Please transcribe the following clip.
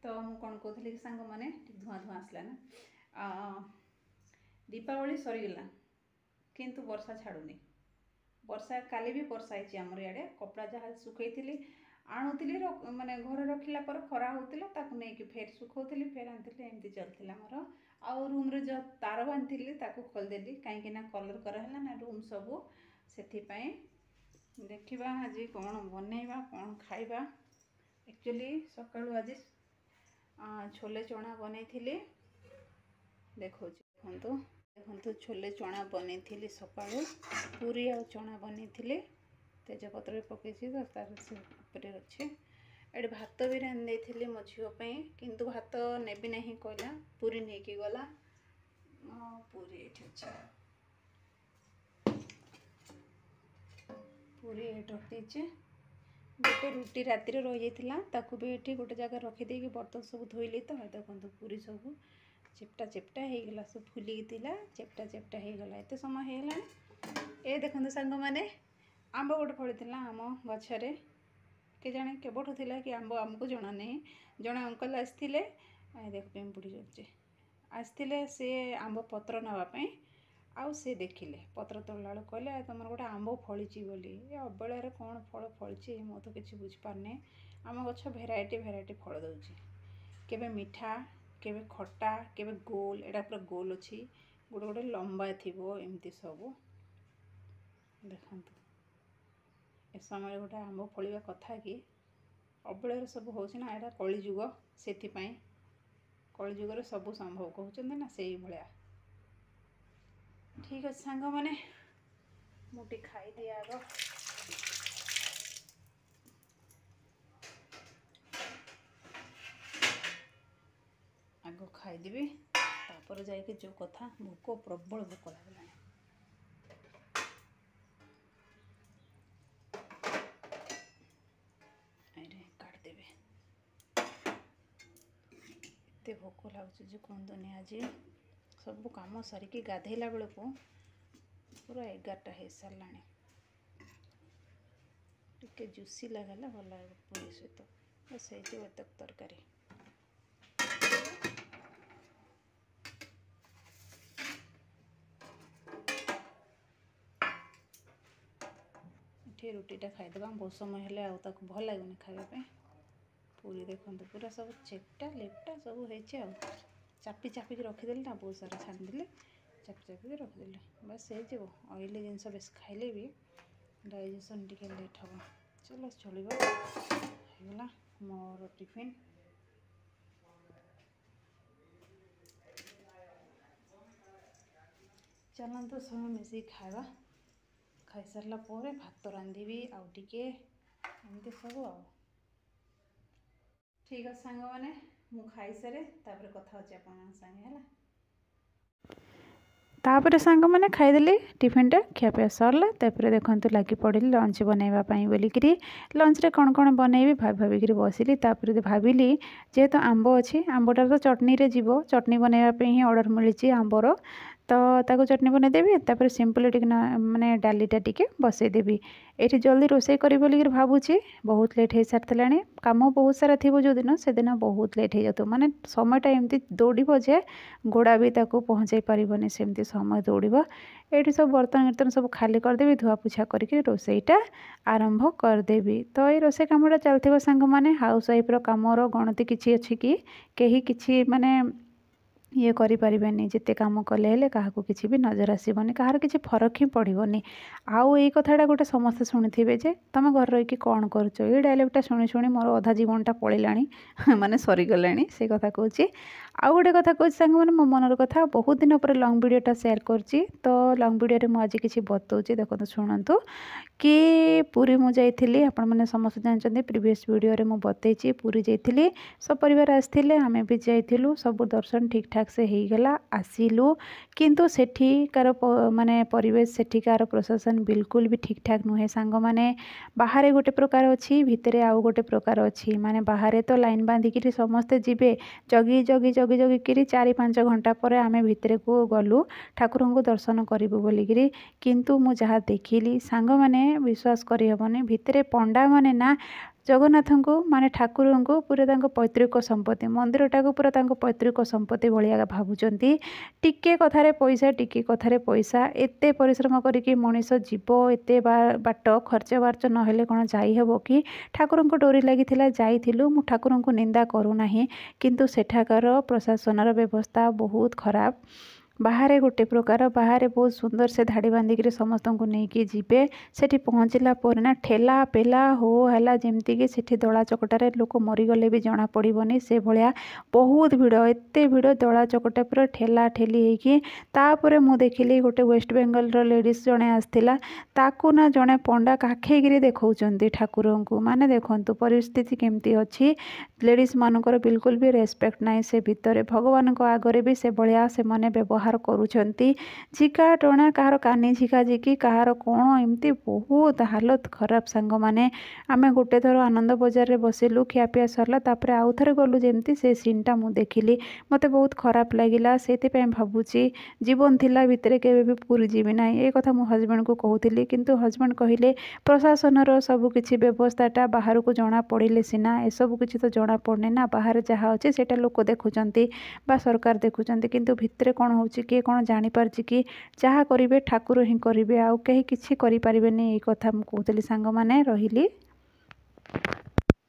तो मु कौन कहती कि सांग मैंने धुआं धुआं आसला ना दीपावली सरीगला किंतु वर्षा छाड़ुनी वर्षा काली भी वर्षा होती आमर इे कपड़ा जहाँ सुखई आणुली माने घर रखिला पर खरा होता ताकू नहीं फेर सुखाऊली फेर आनी एमती चलता मोर आउ रूम रे जो तार बांधी खोलदेली कहीं कलर कराला ना रूम सबू से देखा आज कौन बनइबा कौन खाइबा। एक्चुअली सकाळु आज छोले चना बनई देखो देखो छोले चना बनई सकाळु पूरी आ चना बनई तेजपत्र पकई तो तार से अच्छे ये भात भी रांधि देती मो झीपाई किंतु भात नेबी ना कहला पूरी नहीं गला पूरी ये अच्छे पूरी ये रखीचे गोटे रुटी राति रही जाता भी ये गोटे जगह रखीदे बर्तन सब धोइली तो देखो पूरी सब चेपटा चेपटा हो गला सब फुलिकी चेपटा चेपटा हो गला एत समय होगा ये देखते सांग मैंने आंब गोटे फड़ी आम गचरे के जाने केबठू थिला कि आंब आमको जना नहीं जड़े अंकल आसते देख पिंपुड़ी चलचे आसते से आंब पत्र नावाई आउ से देखिले पत्र तोड़ला कहले तुम गोटे आंब फड़ी बोली अबेलार कौन फल फड़ी मु तो किसी बुझीपारनी आम गछ भेराइटी भेराइटी फल दूची केबे मीठा केबे खट्टा केबे गोल एटा पूरा गोल अच्छी गोटे गोटे लंबा थी एमती सब देखु ए समय गोटे आंब फलिया कथा कि अबेलार सब होना यहाँ कलिजुग से कलिजुगर सब संभव कहते ना से भाया ठीक अच्छे सांग मैंने मुझे खाई दिया आग खाईदेवी तापर जाके जो कथा भोक प्रबल भोक लगला काटदेवी एत भोक लगुच जो कहतुनि आज सब कम सारिकी गाधेला बेलू पूरा 11टा हो सारा टे जुसी लगला भल लगे पूरी सहित बस हो तरकारी ये रुटीटा खाईदे बहुत समय हेले भल लगुनि खावाई पूरी देखो पूरा सब चेपटा लेपटा सब हो चापी चापिक रखीदेली ना बहुत सारा छाणीदे चापी चापिक रखीदेली बस हो ऑयली जिनस बेस खाइले भी डाइजेशन टी लेट हम चलो चलवा मोर टिफिन चलते सब मिसिक खावा खाई सारा भात रांधि आउ टिके एमती सब आ ठीक है सांग मैंने मु खाई सारे कथा होची आपन संगे हला तापर सांग मैंने खाईदेली टिफिनटा खियापिया सरला तापर देखते लगी पड़ी लंच बनवाई बोलिकी लंच रे कौन कौन बनइबी भाविकी बसिली तापर भाविली जेहेतु आंब अच्छी आंबटा तो चटनी रे जीवो चटनी बनवाई ही ऑर्डर मिली आंबर तो ताको चटनी बनईदेवी तापर सिंपल टिक माने डालीटा टिके बसईदेवी ये जल्दी रोषे करी बोलिकी भावुची बहुत लेट हो सारी काम बहुत सारा थी जो दिन से दिन बहुत लेट हो जाता माने समयटा एमती दौड़ जे गोड़ा भी ताको पहुँचाई पारनी सेमती समय दौड़ ये सब बर्तन वर्तन सब खाली करदेवी धुआ पुछा करके रोषेईटा आरंभ करदेवी तो ये रोषे कामटा चलता सांग मैंने हाउस वाइफ कामर गणति किसी अच्छी कि कहीं किसी माने ये करें जिते कम कले क्या किसी भी नजर आसबनी कहार किसी फरक ही पड़ोनी आउ यही कथाटा गोटे समस्ते शुणी जे तुम घर रही कौन करुच ये डायलॉगटा शुणी शुणी मोर अधा जीवनटा पलैला माने सरीगला से कथा कहूँ आउ गोटे कथा कहूँ सांग मैंने मो मनर कथा बहुत दिन पर लंग वीडियोटा शेयर करची तो लंग वीडियो मुझे किसी बताऊँगी देखो शुणु कि पूरी मुझे आपण मैंने समस्त जानते प्रीवियस वीडियो रे मु बतई पूरी जाइली सब परिवार आसते आमे भी जाइलु सब दर्शन ठीक ठाक से हो गला आसिलु किंतु सेठिकार माने परिवेश सेठिकार प्रशासन बिल्कुल भी ठीक ठाक नुहे सांग माने बाहर गोटे प्रकार अच्छी भितर आउ गोटे प्रकार अच्छी माने बाहर तो लाइन बांधिकी समस्ते जीवे जगी जगी जगी जगिकी 4-5 घंटा पर आमे भितर को गलु ठाकुर को दर्शन करूँ बोलिकी किंतु मु जहाँ देखिली सांग माने विश्वास करहबनी भितर पंडा माने ना ଜଗନ୍ନାଥଙ୍କୁ ମାନେ ଠାକୁରଙ୍କୁ ପୁରା ତାଙ୍କ ପୈତୃକ ସମ୍ପତ୍ତି, ମନ୍ଦିରଟାକୁ ପୁରା ତାଙ୍କ ପୈତୃକ ସମ୍ପତ୍ତି ଭଳିଆ ଭାବୁଛନ୍ତି। ଟିକେ କଥାରେ ପଇସା, ଟିକେ କଥାରେ ପଇସା, ଏତେ ପରିଶ୍ରମ କରିକି ମଣିଷ ଯିବ, ଏତେ ବାଟ ଖର୍ଚ୍ଚ ବାର୍ଚ୍ଚ ନହେଲେ କ'ଣ ଯାଇ ହେବ କି? ଠାକୁରଙ୍କ ଡୋରି ଲାଗିଥିଲା ଯାଇଥିଲୁ। ମୁଁ ଠାକୁରଙ୍କୁ ନିନ୍ଦା କରୁନାହିଁ, କିନ୍ତୁ ସେଠାକାର ପ୍ରଶାସନର ବ୍ୟବସ୍ଥା ବହୁତ ଖରାପ। ବାହାରେ ଗୋଟେ ପ୍ରକାର, ବାହାରେ ବହୁତ ସୁନ୍ଦର ସେ ଧାଡ଼ି ବାନ୍ଧିକିରି ସମସ୍ତଙ୍କୁ ନେଇକି ଯିବେ। ସେଠି ପହଞ୍ଚିଲା ପରେ ନା ଠେଲା ପେଲା ହୋ ହେଲା, ଯେମିତିକି ସେଠି ଦଳା ଚକଟାରେ ଲୋକ ମରିଗଲେ ବି ଜଣା ପଡ଼ିବନି ସେଭଳିଆ ବହୁତ ଭିଡ଼, ଏତେ ଭିଡ଼, ଦଳା ଚକଟା ପୁରା ଠେଲା ଠେଲି ହେଇକି। ତାପରେ ମୁଁ ଦେଖିଲି ଗୋଟେ ୱେଷ୍ଟବେଙ୍ଗଲର ଲେଡ଼ିସ୍ ଜଣେ ଆସିଥିଲା, ତାକୁ ନା ଜଣେ ପଣ୍ଡା କାଖେଇକିରି ଦେଖାଉଛନ୍ତି ଠାକୁରଙ୍କୁ। ମାନେ ଦେଖନ୍ତୁ ପରିସ୍ଥିତି କେମିତି ଅଛି। ଲେଡ଼ିସ୍ ମାନଙ୍କର ବିଲକୁଲ ବି ରେସ୍ପେକ୍ଟ ନାହିଁ ସେ ଭିତରେ। ଭଗବାନଙ୍କ ଆଗରେ ବି ସେଭଳିଆ ସେମାନେ ବ୍ୟବହାର କରୁଛନ୍ତି। ଝିକା ଟଣା, କାହାର କାନି ଝିକା ଝିକି, କାହାର କ'ଣ ଏମିତି ବହୁତ ହାଲତ ଖରାପ ସାଙ୍ଗମାନେ। ଆମେ ଗୋଟେ ଥର ଆନନ୍ଦ ବଜାରରେ ବସିଲୁ, ଖିଆପିଆ ସରିଲା, ତାପରେ ଆଉ ଥରେ ଗଲୁ, ଯେମିତି ସେ ସିନ୍ଟା ମୁଁ ଦେଖିଲି, ମୋତେ ବହୁତ ଖରାପ ଲାଗିଲା। ସେଇଥିପାଇଁ ଭାବୁଛି ଜୀବନ ଥିଲା ଭିତରେ କେବେ ବି ପୁରୀ ଯିବି ନାହିଁ। ଏ କଥା ମୋ ହଜବେଣ୍ଡକୁ କହୁଥିଲି, କିନ୍ତୁ ହଜବେଣ୍ଡ କହିଲେ ପ୍ରଶାସନର ସବୁ କିଛି ବ୍ୟବସ୍ଥାଟା ବାହାରକୁ ଜଣା ପଡ଼ିଲେ ସିନା, ଏସବୁ କିଛି ତ ଜଣା ପଡ଼ୁନି ନା। ବାହାରେ ଯାହା ଅଛି ସେଇଟା ଲୋକ ଦେଖୁଛନ୍ତି ବା ସରକାର ଦେଖୁଛନ୍ତି, କିନ୍ତୁ ଭିତରେ କ'ଣ ହେଉଛି କିଏ କ'ଣ ଜାଣିପାରୁଛି କି? ଯାହା କରିବେ ଠାକୁର ହିଁ କରିବେ, ଆଉ କେହି କିଛି କରିପାରିବେନି। ଏଇ କଥା ମୁଁ କହୁଥିଲି ସାଙ୍ଗମାନେ। ରହିଲି।